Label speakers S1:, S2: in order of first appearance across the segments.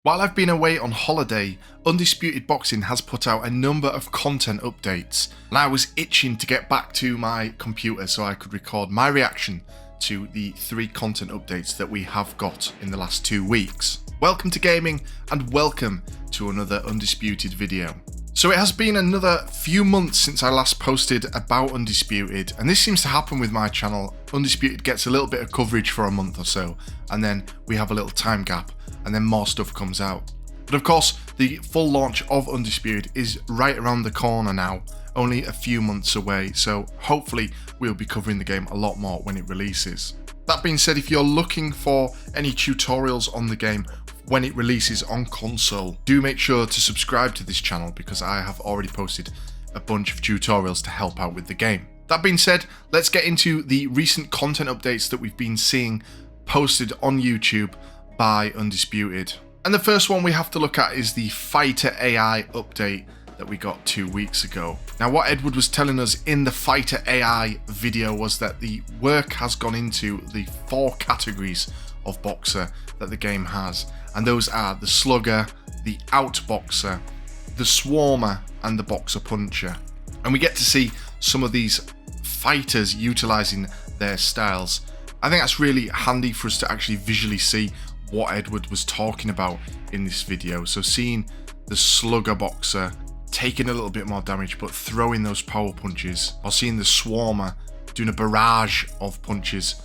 S1: While I've been away on holiday, Undisputed Boxing has put out a number of content updates, and I was itching to get back to my computer so I could record my reaction to the 3 content updates that we have got in the last 2 weeks. Welcome to gaming and welcome to another Undisputed video. So it has been another few months since I last posted about Undisputed, and this seems to happen with my channel. Undisputed gets a little bit of coverage for a month or so, and then we have a little time gap, and then more stuff comes out. But of course, the full launch of Undisputed is right around the corner now, only a few months away, so hopefully we'll be covering the game a lot more when it releases. That being said, if you're looking for any tutorials on the game when it releases on console, do make sure to subscribe to this channel because I have already posted a bunch of tutorials to help out with the game. That being said, let's get into the recent content updates that we've been seeing posted on YouTube by Undisputed. And the first one we have to look at is the Fighter AI update that we got 2 weeks ago. Now, what Edward was telling us in the Fighter AI video was that the work has gone into the 4 categories of boxer that the game has, and those are the slugger, the outboxer, the swarmer, and the boxer puncher. And we get to see some of these fighters utilizing their styles. I think that's really handy for us to actually visually see what Edward was talking about in this video. So seeing the slugger boxer taking a little bit more damage but throwing those power punches, or seeing the swarmer doing a barrage of punches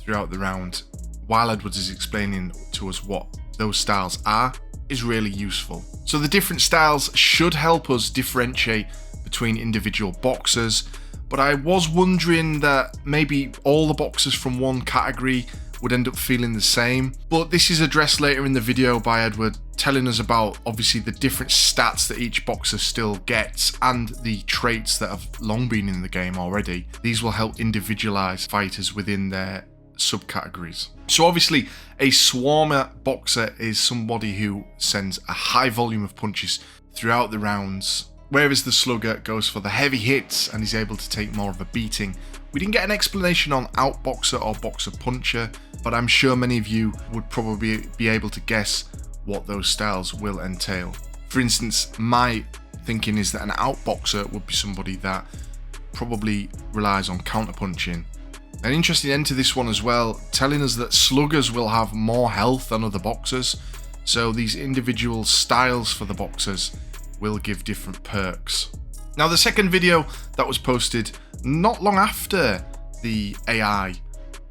S1: throughout the round while Edwards is explaining to us what those styles are, is really useful. So the different styles should help us differentiate between individual boxers, but I was wondering that maybe all the boxers from one category would end up feeling the same. But this is addressed later in the video by Edward, telling us about obviously the different stats that each boxer still gets and the traits that have long been in the game already. These will help individualize fighters within their subcategories. So obviously a swarmer boxer is somebody who sends a high volume of punches throughout the rounds, whereas the slugger goes for the heavy hits and is able to take more of a beating. We didn't get an explanation on outboxer or boxer puncher, but I'm sure many of you would probably be able to guess what those styles will entail. For instance, my thinking is that an outboxer would be somebody that probably relies on counterpunching. An interesting end to this one as well, telling us that sluggers will have more health than other boxers, so these individual styles for the boxers will give different perks. Now, the second video that was posted not long after the AI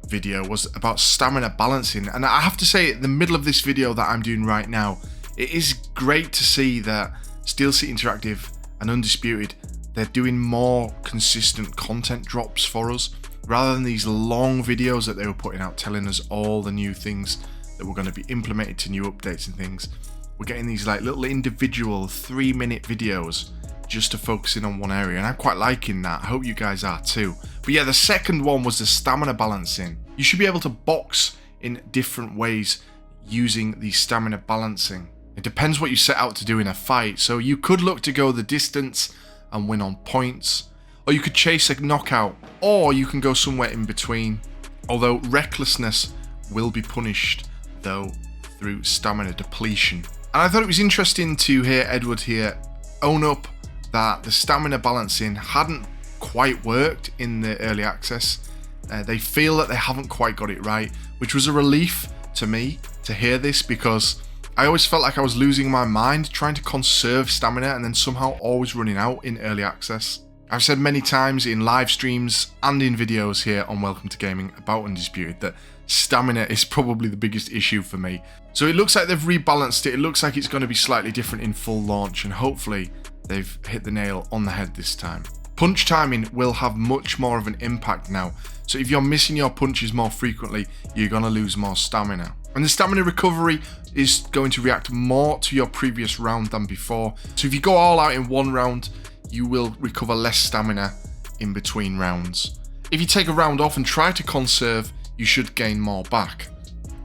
S1: video was about stamina balancing, and I have to say, in the middle of this video that I'm doing right now, it is great to see that Steel City Interactive and Undisputed, they're doing more consistent content drops for us, rather than these long videos that they were putting out telling us all the new things that were going to be implemented to new updates and things. We're getting these like little individual 3-minute videos just to focus in on one area, and I'm quite liking that. I hope you guys are too. But yeah, the second one was the stamina balancing. You should be able to box in different ways using the stamina balancing. It depends what you set out to do in a fight, so you could look to go the distance and win on points, or you could chase a knockout, or you can go somewhere in between. Although recklessness will be punished though through stamina depletion. And I thought it was interesting to hear Edward here own up that the stamina balancing hadn't quite worked in the early access. They feel that they haven't quite got it right, which was a relief to me to hear this, because I always felt like I was losing my mind trying to conserve stamina and then somehow always running out in early access. I've said many times in live streams and in videos here on Welcome to Gaming about Undisputed that stamina is probably the biggest issue for me. So it looks like they've rebalanced it. It looks like it's going to be slightly different in full launch, and hopefully they've hit the nail on the head this time. Punch timing will have much more of an impact now. So if you're missing your punches more frequently, you're going to lose more stamina. And the stamina recovery is going to react more to your previous round than before. So if you go all out in one round, you will recover less stamina in between rounds. If you take a round off and try to conserve, you should gain more back.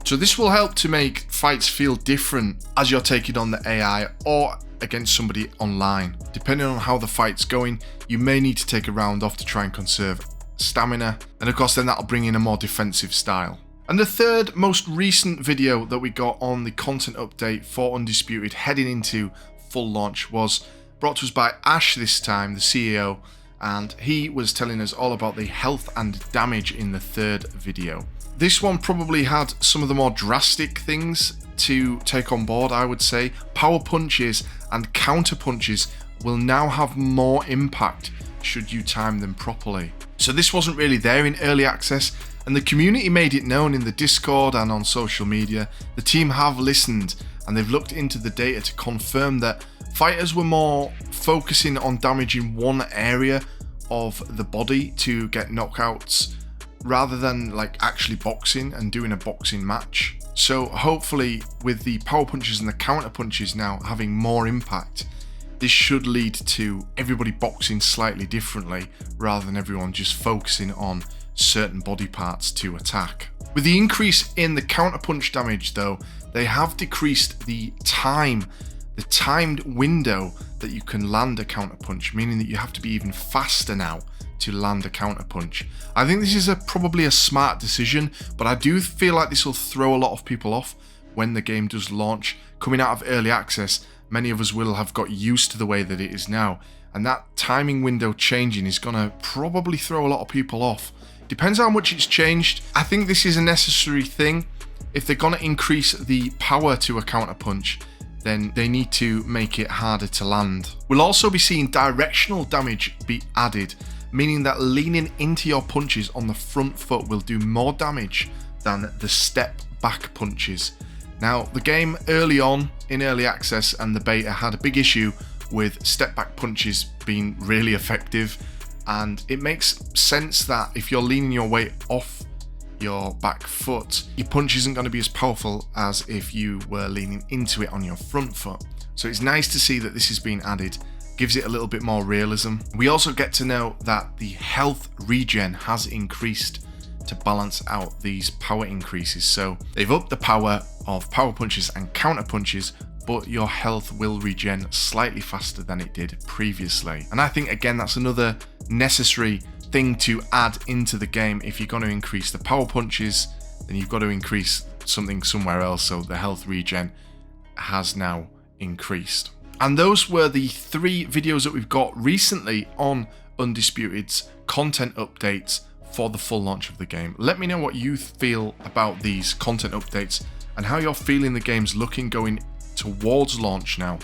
S1: So this will help to make fights feel different as you're taking on the AI or against somebody online. Depending on how the fight's going, you may need to take a round off to try and conserve stamina, and of course then that'll bring in a more defensive style. And the third most recent video that we got on the content update for Undisputed heading into full launch was brought to us by Ash this time, the CEO, and he was telling us all about the health and damage in the third video. This one probably had some of the more drastic things to take on board, I would say. Power punches and counter punches will now have more impact should you time them properly. So this wasn't really there in early access, and the community made it known in the Discord and on social media. The team have listened and they've looked into the data to confirm that fighters were more focusing on damaging one area of the body to get knockouts rather than like actually boxing and doing a boxing match. So hopefully with the power punches and the counter punches now having more impact, this should lead to everybody boxing slightly differently rather than everyone just focusing on certain body parts to attack. With the increase in the counterpunch damage though, they have decreased the timed window that you can land a counterpunch, meaning that you have to be even faster now to land a counterpunch. I think this is probably a smart decision, but I do feel like this will throw a lot of people off when the game does launch. Coming out of early access, many of us will have got used to the way that it is now, and that timing window changing is going to probably throw a lot of people off. Depends how much it's changed. I think this is a necessary thing. If they're going to increase the power to a counter punch, then they need to make it harder to land. We'll also be seeing directional damage be added, meaning that leaning into your punches on the front foot will do more damage than the step back punches. Now, the game early on in early access and the beta had a big issue with step back punches being really effective, and it makes sense that if you're leaning your weight off your back foot, your punch isn't going to be as powerful as if you were leaning into it on your front foot. So it's nice to see that this is being added, gives it a little bit more realism. We also get to know that the health regen has increased to balance out these power increases. So they've upped the power of power punches and counter punches, but your health will regen slightly faster than it did previously. And I think again that's another necessary thing to add into the game. If you're going to increase the power punches, then you've got to increase something somewhere else, so the health regen has now increased. And those were the 3 videos that we've got recently on Undisputed's content updates for the full launch of the game. Let me know what you feel about these content updates and how you're feeling the game's looking going towards launch now.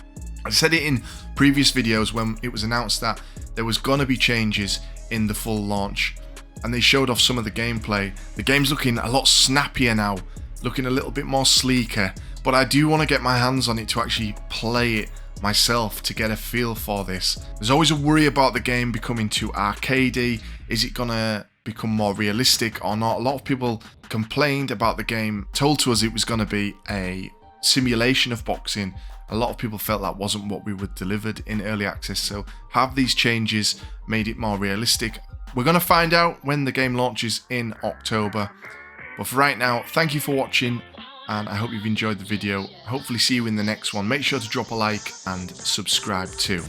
S1: I said it in previous videos when it was announced that there was going to be changes in the full launch, and they showed off some of the gameplay. The game's looking a lot snappier now, looking a little bit more sleeker, but I do want to get my hands on it to actually play it myself to get a feel for this. There's always a worry about the game becoming too arcadey. Is it going to become more realistic or not? A lot of people complained about the game, told to us it was going to be a simulation of boxing. A lot of people felt that wasn't what we were delivered in early access, so have these changes made it more realistic? We're going to find out when the game launches in October, but for right now, thank you for watching, and I hope you've enjoyed the video. Hopefully see you in the next one. Make sure to drop a like and subscribe too.